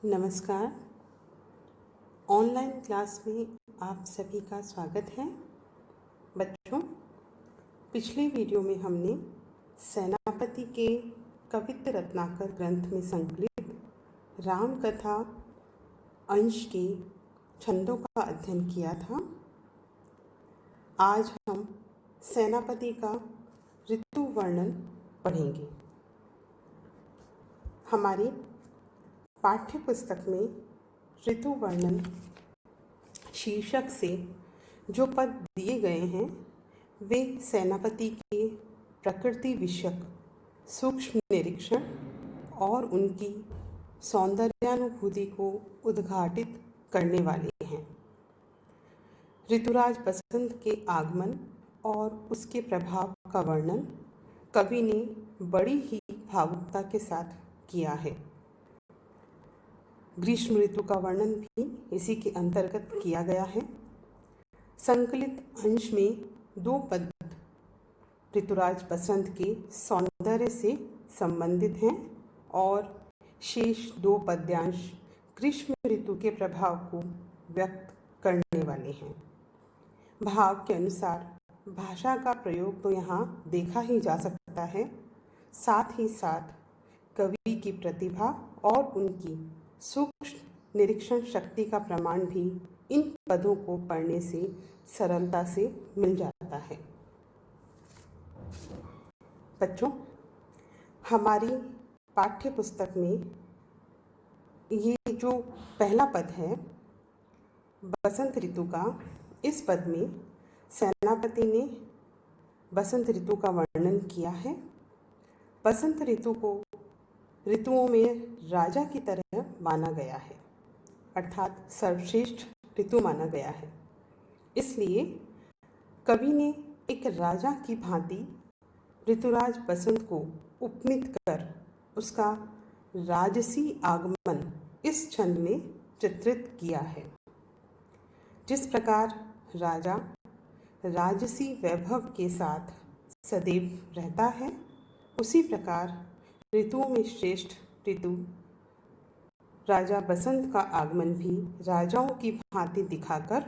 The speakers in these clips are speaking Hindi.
नमस्कार। ऑनलाइन क्लास में आप सभी का स्वागत है। बच्चों, पिछले वीडियो में हमने सेनापति के कवित्त रत्नाकर ग्रंथ में संकलित राम कथा अंश के छंदों का अध्ययन किया था। आज हम सेनापति का ऋतु वर्णन पढ़ेंगे। हमारी पाठ्य पुस्तक में ऋतु वर्णन शीर्षक से जो पद दिए गए हैं वे सेनापति के प्रकृति विषयक सूक्ष्म निरीक्षण और उनकी सौंदर्यानुभूति को उद्घाटित करने वाले हैं। ऋतुराज बसंत के आगमन और उसके प्रभाव का वर्णन कवि ने बड़ी ही भावुकता के साथ किया है। ग्रीष्म ऋतु का वर्णन भी इसी के अंतर्गत किया गया है। संकलित अंश में 2 पद ऋतुराज बसंत के सौंदर्य से संबंधित हैं और शेष 2 पद्यांश ग्रीष्म ऋतु के प्रभाव को व्यक्त करने वाले हैं। भाव के अनुसार भाषा का प्रयोग तो यहाँ देखा ही जा सकता है, साथ ही साथ कवि की प्रतिभा और उनकी सूक्ष्म निरीक्षण शक्ति का प्रमाण भी इन पदों को पढ़ने से सरलता से मिल जाता है। बच्चों, हमारी पाठ्य पुस्तक में ये जो पहला पद है बसंत ऋतु का, इस पद में सेनापति ने बसंत ऋतु का वर्णन किया है। बसंत ऋतु को ऋतुओं में राजा की तरह माना गया है, अर्थात सर्वश्रेष्ठ ऋतु माना गया है। इसलिए कवि ने एक राजा की भांति ऋतुराज बसंत को उपमित कर उसका राजसी आगमन इस छंद में चित्रित किया है। जिस प्रकार राजा राजसी वैभव के साथ सदैव रहता है, उसी प्रकार ऋतुओं में श्रेष्ठ ऋतु राजा बसंत का आगमन भी राजाओं की भांति दिखाकर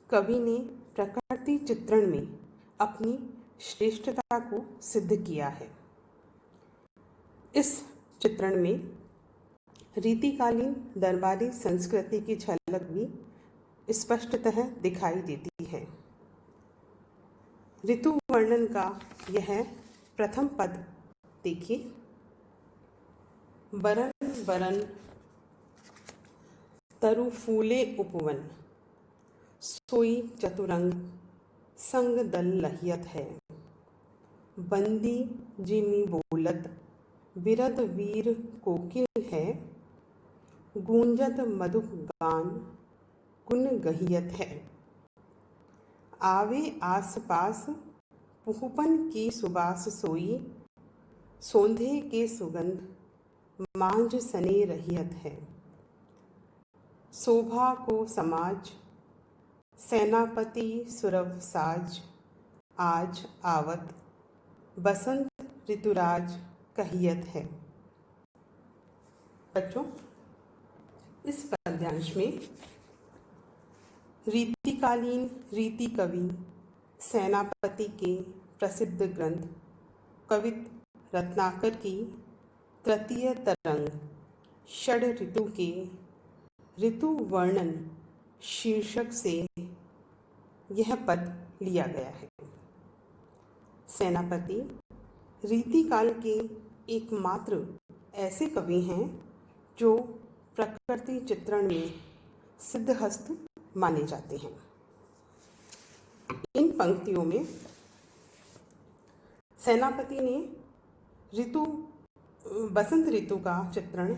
कवि ने प्रकृति चित्रण में अपनी श्रेष्ठता को सिद्ध किया है। इस चित्रण में रीतिकालीन दरबारी संस्कृति की झलक भी स्पष्टतः दिखाई देती है। ऋतु वर्णन का यह प्रथम पद देखिए। बरन बरन तरु फूले उपवन, सोई चतुरंग संग दल लहियत है। बंदी जिमी बोलत बिरद वीर कोकिल है। गूंजत मधुक गान गुन गहियत है। आवे आस पास पुहपन की सुबास सोई। सोंधे के सुगंध मांझ सने रहियत है। शोभा को समाज सेनापति सुरभ साज। आज आवत बसंत ऋतुराज कहियत है। बच्चों, इस पद्यांश में रीतिकालीन रीति कवि सेनापति के प्रसिद्ध ग्रंथ कवित्त रत्नाकर की तृतीय तरंग षड ऋतु के ऋतु वर्णन शीर्षक से यह पद लिया गया है। सेनापति रीतिकाल के एकमात्र ऐसे कवि हैं जो प्रकृति चित्रण में सिद्धहस्त माने जाते हैं। इन पंक्तियों में सेनापति ने बसंत ऋतु का चित्रण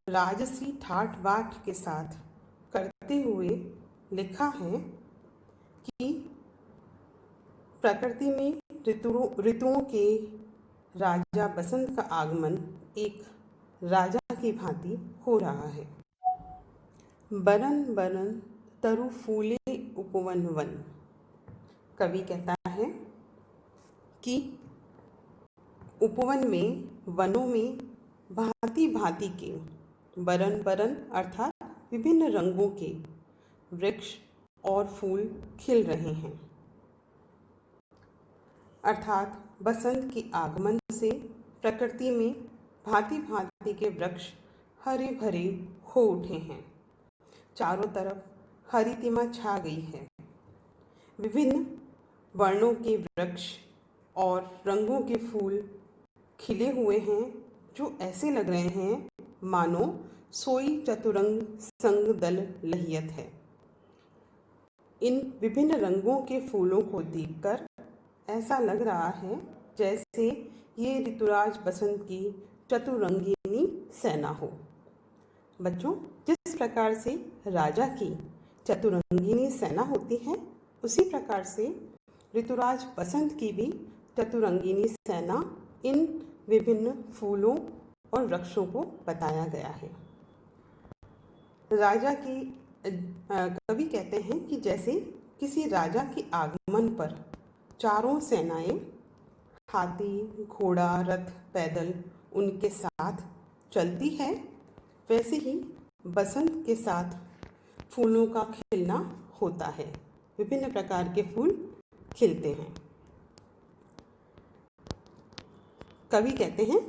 राजसी ठाठ बाट के साथ करते हुए लिखा है कि प्रकृति में ऋतुओं के राजा बसंत का आगमन एक राजा की भांति हो रहा है। बरन बरन तरु फूले उपवन वन, कवि कहता है कि उपवन में, वनों में भांति भांति के बरन बरन अर्थात विभिन्न रंगों के वृक्ष और फूल खिल रहे हैं, अर्थात बसंत के आगमन से प्रकृति में भांति भांति के वृक्ष हरे भरे हो उठे हैं। चारों तरफ हरितिमा छा गई है। विभिन्न वर्णों के वृक्ष और रंगों के फूल खिले हुए हैं, जो ऐसे लग रहे हैं मानो सोई चतुरंग संग दल लहियत है। इन विभिन्न रंगों के फूलों को देखकर ऐसा लग रहा है जैसे ये ऋतुराज बसंत की चतुरंगिनी सेना हो। बच्चों, जिस प्रकार से राजा की चतुरंगिनी सेना होती है, उसी प्रकार से ऋतुराज बसंत की भी चतुरंगिनी सेना इन विभिन्न फूलों और वृक्षों को बताया गया है। राजा की कवि कहते हैं कि जैसे किसी राजा के आगमन पर चारों सेनाएं हाथी, घोड़ा, रथ, पैदल उनके साथ चलती है, वैसे ही बसंत के साथ फूलों का खिलना होता है। विभिन्न प्रकार के फूल खिलते हैं। कवि कहते हैं,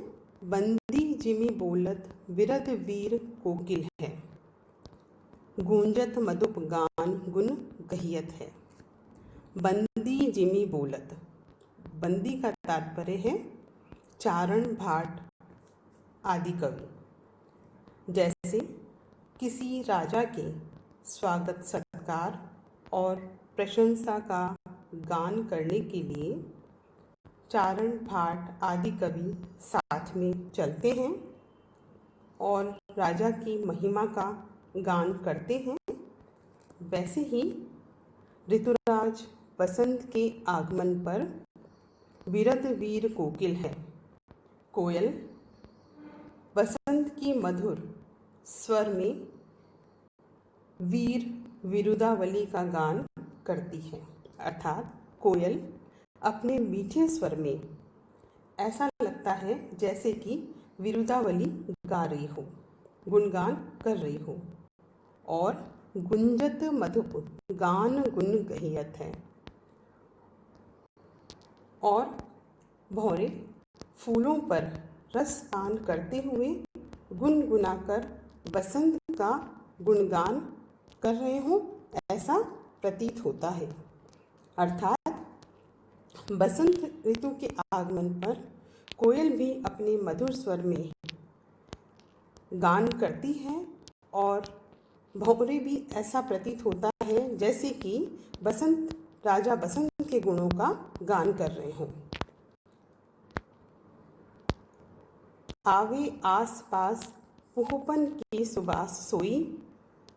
बंदी जिमी बोलत विरध वीर कोकिल है, गूंजत मधुप गान गुन गहियत है। बंदी जिमी बोलत, बंदी का तात्पर्य है चारण, भाट आदि कवि। जैसे किसी राजा के स्वागत सत्कार और प्रशंसा का गान करने के लिए चारण, भाट आदि कवि साथ में चलते हैं और राजा की महिमा का गान करते हैं, वैसे ही ऋतुराज बसंत के आगमन पर विरध वीर कोकिल है। कोयल बसंत की मधुर स्वर में वीर विरुदावली का गान करती है, अर्थात कोयल अपने मीठे स्वर में ऐसा लगता है जैसे कि विरुदावली गा रही हो, गुणगान कर रही हो। और गुंजत मधुप गान गुन गहियत है। और भौरे फूलों पर रस पान करते हुए गुनगुनाकर बसंत का गुणगान कर रहे हों, ऐसा प्रतीत होता है। अर्थात बसंत ऋतु के आगमन पर कोयल भी अपने मधुर स्वर में गान करती है और भौरे भी ऐसा प्रतीत होता है जैसे कि राजा बसंत के गुणों का गान कर रहे हों। आवे आस पास पुहपन की सुबास सोई,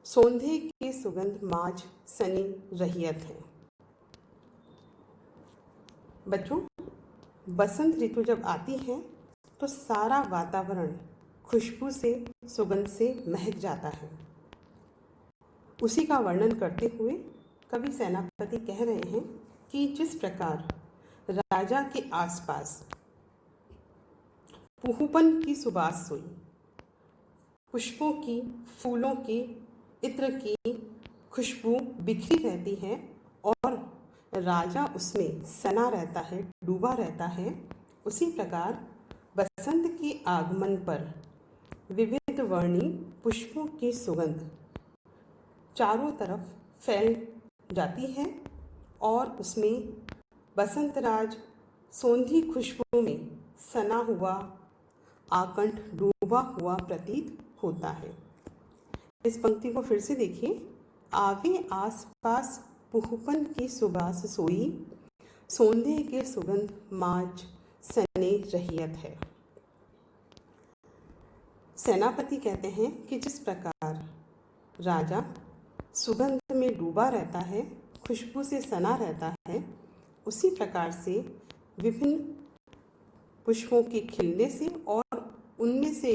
सोंधे की सुगंध माज सनी रहियत है। बच्चों, बसंत ऋतु जब आती है तो सारा वातावरण खुशबू से, सुगंध से महक जाता है। उसी का वर्णन करते हुए कवि सेनापति कह रहे हैं कि जिस प्रकार राजा के आसपास पुहपन की सुबास सोई, पुष्पों की, फूलों की, इत्र की खुशबू बिखरी रहती है और राजा उसमें सना रहता है, डूबा रहता है, उसी प्रकार बसंत के आगमन पर विविध वर्णी पुष्पों की सुगंध चारों तरफ फैल जाती है और उसमें बसंतराज सोंधी खुशबू में सना हुआ, आकंठ डूबा हुआ प्रतीत होता है। इस पंक्ति को फिर से देखिए। आवे आस पास पुहपन की सुबास सोई, सोंधे के सुगंध माज सने रहियत है। सेनापति कहते हैं कि जिस प्रकार राजा सुगंध में डूबा रहता है, खुशबू से सना रहता है, उसी प्रकार से विभिन्न पुष्पों के खिलने से और उनमें से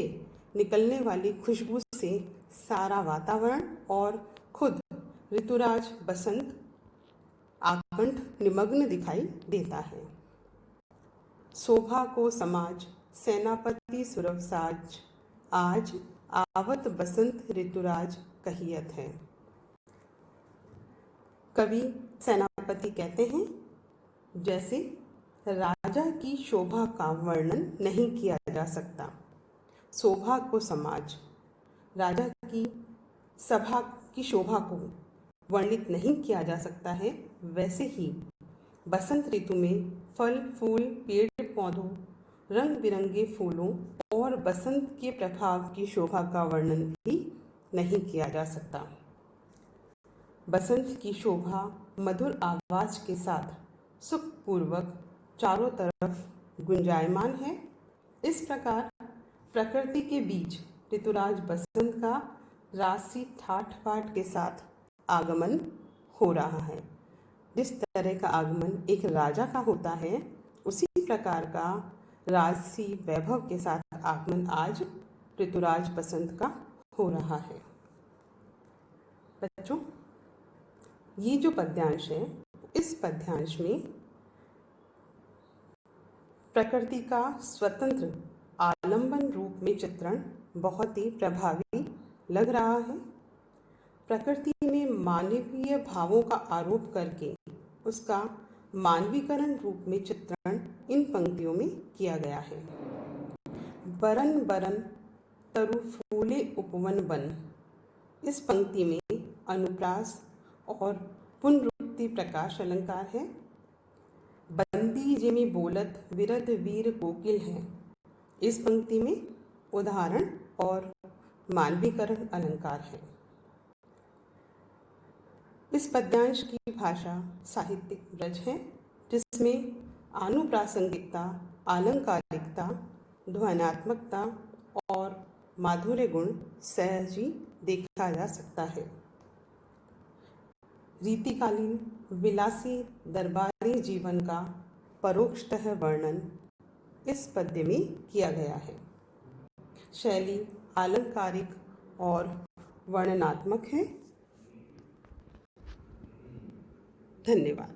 निकलने वाली खुशबू से सारा वातावरण और खुद ऋतुराज बसंत आकंठ निमग्न दिखाई देता है। शोभा को समाज सेनापति सुरव साज, आज आवत बसंत ऋतुराज कहियत है। कवि सेनापति कहते हैं, जैसे राजा की शोभा का वर्णन नहीं किया जा सकता, शोभा को समाज, राजा की सभा की शोभा को वर्णित नहीं किया जा सकता है, वैसे ही बसंत ऋतु में फल फूल पेड़ पौधों रंग बिरंगे फूलों और बसंत के प्रभाव की शोभा का वर्णन भी नहीं किया जा सकता। बसंत की शोभा मधुर आवाज के साथ सुखपूर्वक चारों तरफ गुंजायमान है। इस प्रकार प्रकृति के बीच ऋतुराज बसंत का राशि ठाठ बाट के साथ आगमन हो रहा है। जिस तरह का आगमन एक राजा का होता है, उसी प्रकार का राजसी वैभव के साथ आगमन आज ऋतुराज बसंत का हो रहा है। बच्चों, ये जो पद्यांश है, इस पद्यांश में प्रकृति का स्वतंत्र आलंबन रूप में चित्रण बहुत ही प्रभावी लग रहा है। प्रकृति में मानवीय भावों का आरोप करके उसका मानवीकरण रूप में चित्रण इन पंक्तियों में किया गया है। बरन बरन तरु फूले उपवन बन, इस पंक्ति में अनुप्रास और पुनरुक्ति प्रकाश अलंकार है। बंदी जेमी बोलत विरध वीर कोकिल है, इस पंक्ति में उदाहरण और मानवीकरण अलंकार है। इस पद्यांश की भाषा साहित्यिक ब्रज है, जिसमें आनुप्रासंगिकता, अलंकारिकता, ध्वन्यात्मकता और माधुर्य गुण सहज ही देखा जा सकता है। रीतिकालीन विलासी दरबारी जीवन का परोक्षतः वर्णन इस पद्य में किया गया है। शैली अलंकारिक और वर्णनात्मक है। धन्यवाद।